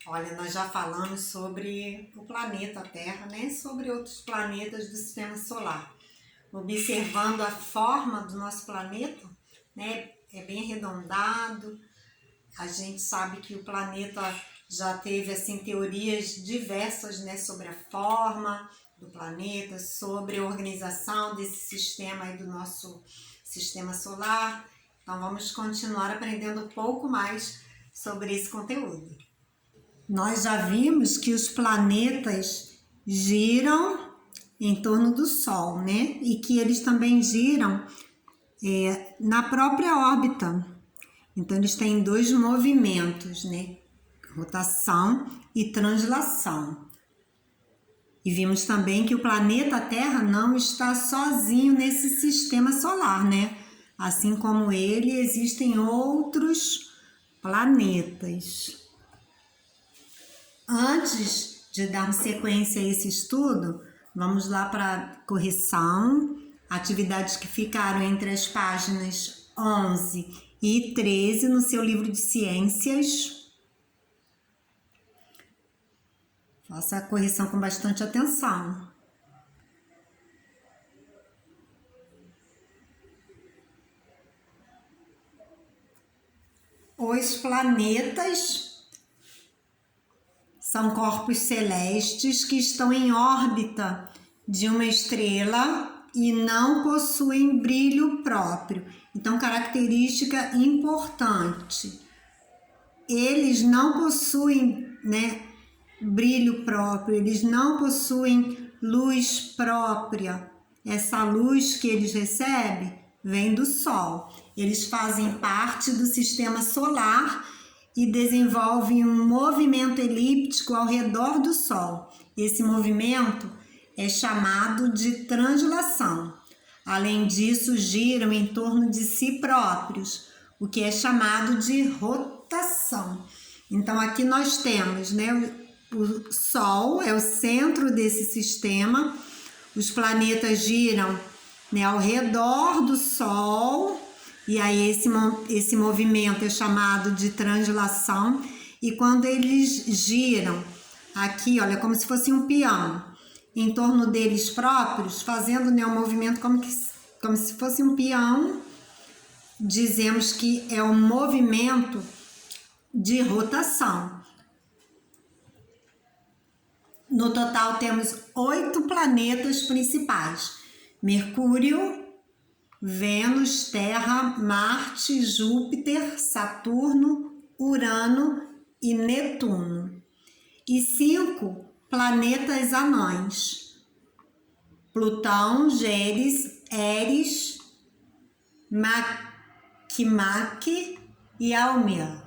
Olha, nós já falamos sobre o planeta Terra, né? Sobre outros planetas do sistema solar. Observando a forma do nosso planeta, né? É bem arredondado. A gente sabe que o planeta já teve assim teorias diversas, né, sobre a forma do planeta, sobre a organização desse sistema aí do nosso sistema solar. Então vamos continuar aprendendo um pouco mais sobre esse conteúdo. Nós já vimos que os planetas giram em torno do Sol, né? E que eles também giram na própria órbita. Então, eles têm dois movimentos, né? Rotação e translação. E vimos também que o planeta Terra não está sozinho nesse sistema solar, né? Assim como ele, existem outros planetas. Antes de dar sequência a esse estudo, vamos lá para a correção, atividades que ficaram entre as páginas 11 e 13 no seu livro de ciências. Faça a correção com bastante atenção. Os planetas são corpos celestes que estão em órbita de uma estrela e não possuem brilho próprio. Então, característica importante: eles não possuem, né, brilho próprio, eles não possuem luz própria. Essa luz que eles recebem vem do Sol. Eles fazem parte do sistema solar e desenvolvem um movimento elíptico ao redor do Sol. Esse movimento é chamado de translação. Além disso, giram em torno de si próprios, o que é chamado de rotação. Então, aqui nós temos, né, o Sol é o centro desse sistema. Os planetas giram, né, ao redor do Sol. E aí esse movimento é chamado de translação. E quando eles giram aqui, olha, como se fosse um peão, em torno deles próprios, fazendo, né, um movimento como se fosse um peão, dizemos que é um movimento de rotação. No total temos 8 planetas principais: Mercúrio, Vênus, Terra, Marte, Júpiter, Saturno, Urano e Netuno. E 5 planetas anões: Plutão, Géres, Eris, Makemake e Haumea.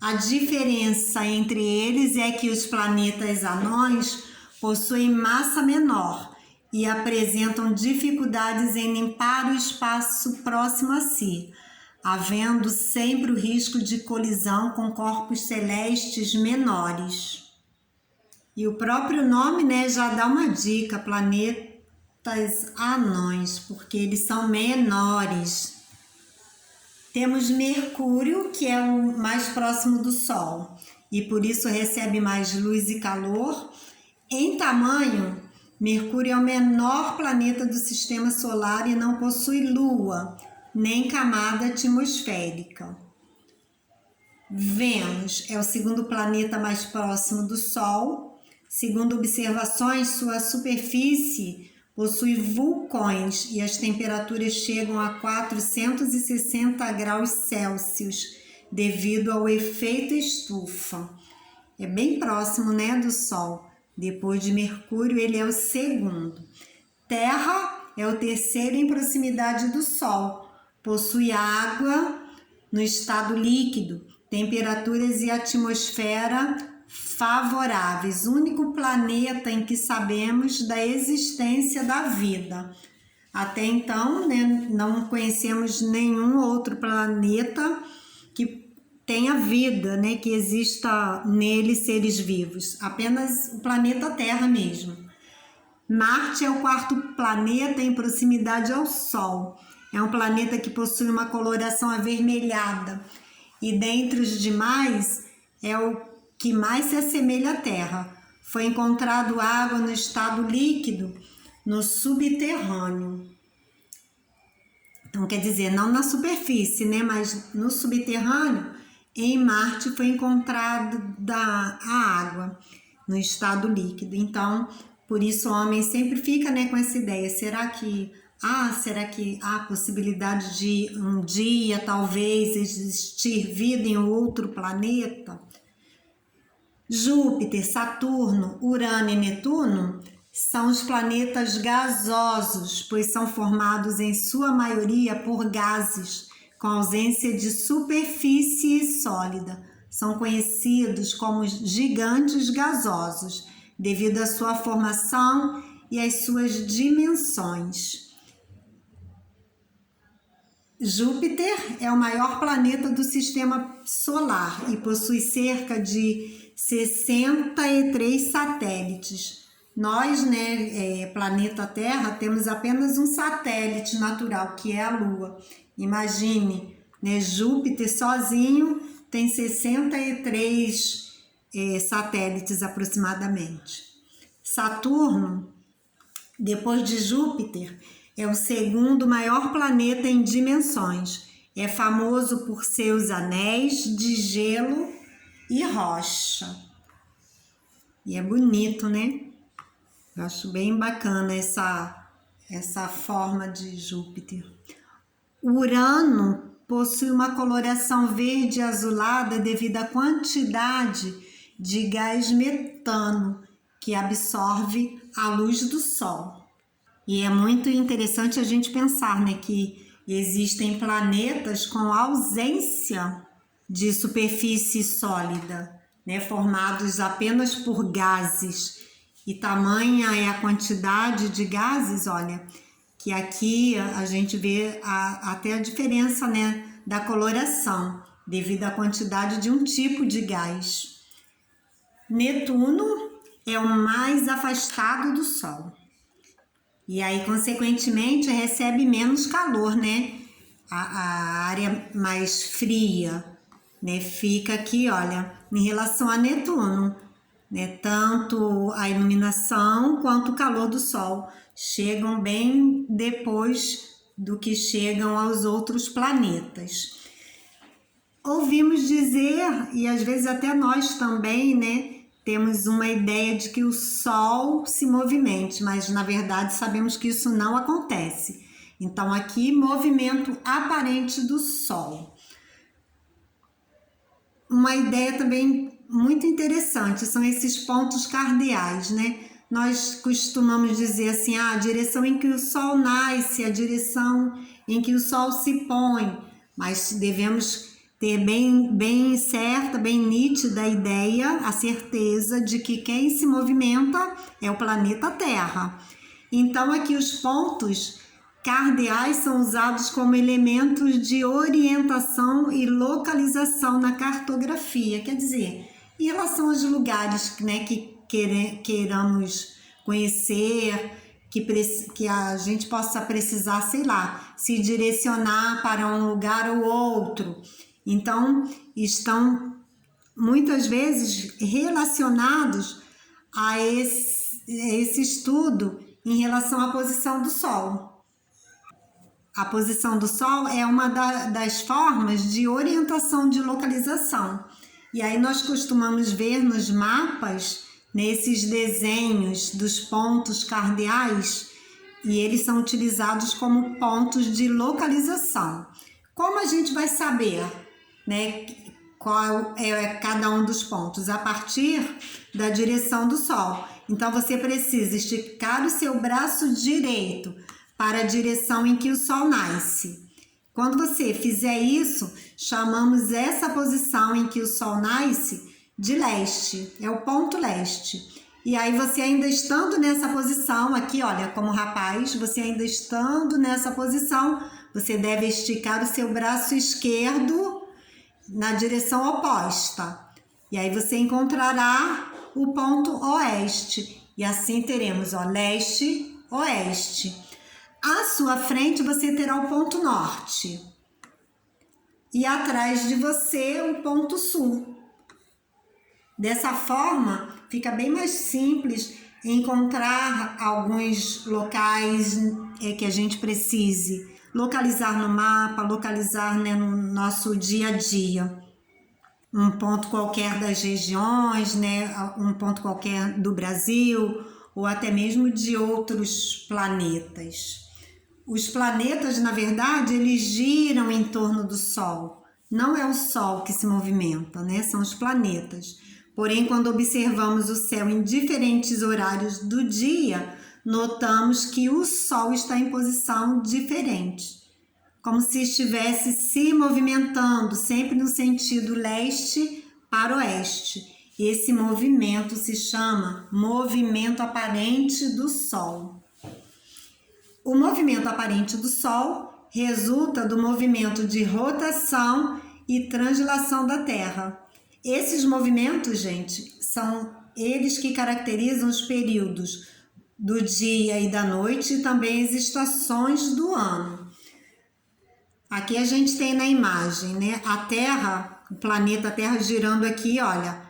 A diferença entre eles é que os planetas anões possuem massa menor e apresentam dificuldades em limpar o espaço próximo a si, havendo sempre o risco de colisão com corpos celestes menores. E o próprio nome, né, já dá uma dica: planetas anões, porque eles são menores. Temos Mercúrio, que é o mais próximo do Sol e por isso recebe mais luz e calor. Em tamanho, Mercúrio é o menor planeta do sistema solar e não possui lua, nem camada atmosférica. Vênus é o segundo planeta mais próximo do Sol. Segundo observações, sua superfície possui vulcões e as temperaturas chegam a 460 graus Celsius devido ao efeito estufa. É bem próximo, né, do Sol. Depois de Mercúrio, ele é o segundo. Terra é o terceiro em proximidade do Sol. Possui água no estado líquido, temperaturas e atmosfera favoráveis. Único planeta em que sabemos da existência da vida. Até então, né, não conhecemos nenhum outro planeta que tenha vida, né, que exista nele seres vivos, apenas o planeta Terra mesmo. Marte é o quarto planeta em proximidade ao Sol. É um planeta que possui uma coloração avermelhada e dentre os demais é o que mais se assemelha à Terra. Foi encontrado água no estado líquido no subterrâneo. Então, quer dizer, não na superfície, né? Mas no subterrâneo, em Marte, foi encontrado a água no estado líquido. Então, por isso o homem sempre fica, né, com essa ideia. Será que há possibilidade de um dia, talvez, existir vida em outro planeta? Júpiter, Saturno, Urano e Netuno são os planetas gasosos, pois são formados em sua maioria por gases, com ausência de superfície sólida. São conhecidos como gigantes gasosos, devido à sua formação e às suas dimensões. Júpiter é o maior planeta do sistema solar e possui cerca de 63 satélites. Nós, né, planeta Terra, temos apenas um satélite natural, que é a Lua. Imagine, né, Júpiter sozinho tem 63 satélites aproximadamente. Saturno, depois de Júpiter, é o segundo maior planeta em dimensões. É famoso por seus anéis de gelo e rocha. E é bonito, né? Eu acho bem bacana essa forma de Júpiter. Urano possui uma coloração verde azulada devido à quantidade de gás metano que absorve a luz do Sol. E é muito interessante a gente pensar, né, que existem planetas com ausência de superfície sólida, né, formados apenas por gases. E tamanha é a quantidade de gases, olha, que aqui a gente vê até a diferença, né, da coloração, devido à quantidade de um tipo de gás. Netuno é o mais afastado do Sol. E aí, consequentemente, recebe menos calor, né? A área mais fria, né? Fica aqui, olha, em relação a Netuno, né? Tanto a iluminação quanto o calor do Sol chegam bem depois do que chegam aos outros planetas. Ouvimos dizer, e às vezes até nós também, né? Temos uma ideia de que o Sol se movimente, mas na verdade sabemos que isso não acontece. Então aqui, movimento aparente do Sol. Uma ideia também muito interessante são esses pontos cardeais, né? Nós costumamos dizer assim, a direção em que o Sol nasce, a direção em que o Sol se põe, mas devemos ter bem certa, bem nítida a ideia, a certeza de que quem se movimenta é o planeta Terra. Então, aqui os pontos cardeais são usados como elementos de orientação e localização na cartografia, quer dizer, em relação aos lugares, né, que queiramos conhecer, que a gente possa precisar, sei lá, se direcionar para um lugar ou outro. Então, estão muitas vezes relacionados a esse estudo em relação à posição do Sol. A posição do Sol é uma das formas de orientação de localização. E aí nós costumamos ver nos mapas, nesses desenhos dos pontos cardeais, e eles são utilizados como pontos de localização. Como a gente vai saber, né, qual é cada um dos pontos? A partir da direção do Sol. Então, você precisa esticar o seu braço direito para a direção em que o Sol nasce. Quando você fizer isso, chamamos essa posição em que o Sol nasce de leste, é o ponto leste. E aí você ainda estando nessa posição, aqui olha, como rapaz, você ainda estando nessa posição, você deve esticar o seu braço esquerdo na direção oposta. E aí você encontrará o ponto oeste. E assim teremos, ó, leste, oeste. À sua frente você terá o ponto norte. E atrás de você o ponto sul. Dessa forma, fica bem mais simples encontrar alguns locais que a gente precise localizar no mapa, localizar, né, no nosso dia a dia. Um ponto qualquer das regiões, né, um ponto qualquer do Brasil ou até mesmo de outros planetas. Os planetas, na verdade, eles giram em torno do Sol. Não é o Sol que se movimenta, né? São os planetas. Porém, quando observamos o céu em diferentes horários do dia, notamos que o Sol está em posição diferente, como se estivesse se movimentando sempre no sentido leste para oeste. Esse movimento se chama movimento aparente do Sol. O movimento aparente do Sol resulta do movimento de rotação e translação da Terra. Esses movimentos, gente, são eles que caracterizam os períodos do dia e da noite e também as estações do ano. Aqui a gente tem na imagem, né, a Terra, o planeta Terra girando aqui, olha,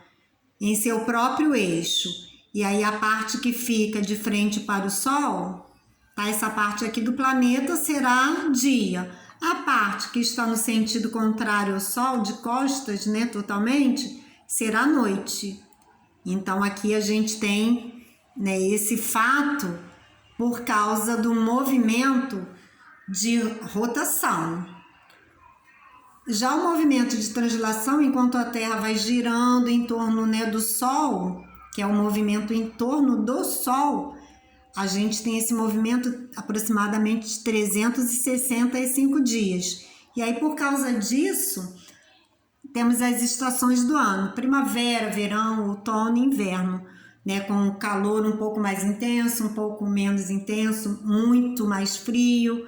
em seu próprio eixo. E aí a parte que fica de frente para o Sol, tá? Essa parte aqui do planeta será dia. A parte que está no sentido contrário ao Sol, de costas, né, totalmente, será noite. Então aqui a gente tem, né, esse fato por causa do movimento de rotação. Já o movimento de translação, enquanto a Terra vai girando em torno, né, do Sol, que é o movimento em torno do Sol, a gente tem esse movimento aproximadamente de 365 dias. E aí, por causa disso, temos as estações do ano: primavera, verão, outono e inverno, né? Com o calor um pouco mais intenso, um pouco menos intenso, muito mais frio.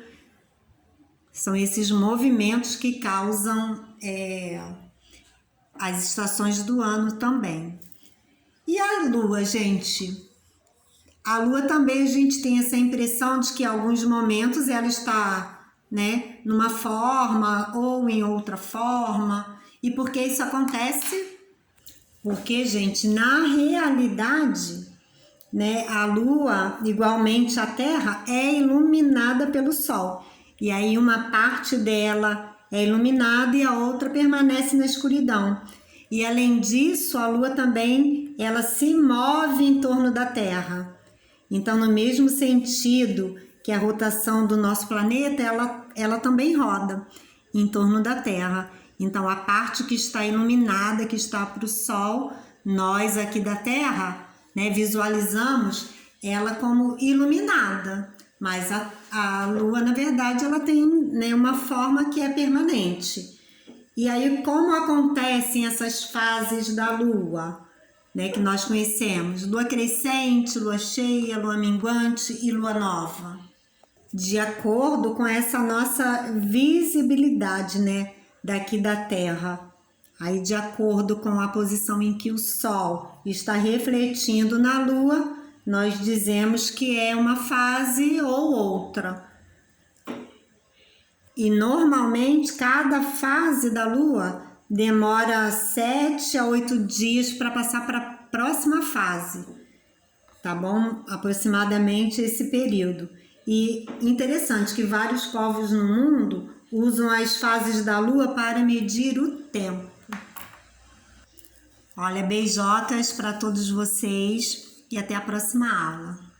São esses movimentos que causam as estações do ano também. E a Lua, gente? A Lua também a gente tem essa impressão de que em alguns momentos ela está, né, numa forma ou em outra forma. E por que isso acontece? Porque, gente, na realidade, né, a Lua, igualmente a Terra, é iluminada pelo Sol. E aí uma parte dela é iluminada e a outra permanece na escuridão. E além disso, a Lua também, ela se move em torno da Terra. Então, no mesmo sentido que a rotação do nosso planeta, ela também roda em torno da Terra. Então, a parte que está iluminada, que está para o Sol, nós aqui da Terra, né, visualizamos ela como iluminada. Mas a Lua, na verdade, ela tem, né, uma forma que é permanente. E aí, como acontecem essas fases da Lua, né, que nós conhecemos? Lua crescente, lua cheia, lua minguante e lua nova. De acordo com essa nossa visibilidade, né, daqui da Terra. Aí, de acordo com a posição em que o Sol está refletindo na Lua, nós dizemos que é uma fase ou outra. E normalmente cada fase da Lua demora 7 a 8 dias para passar para a próxima fase, tá bom? Aproximadamente esse período. E interessante que vários povos no mundo usam as fases da Lua para medir o tempo. Olha, beijocas para todos vocês e até a próxima aula.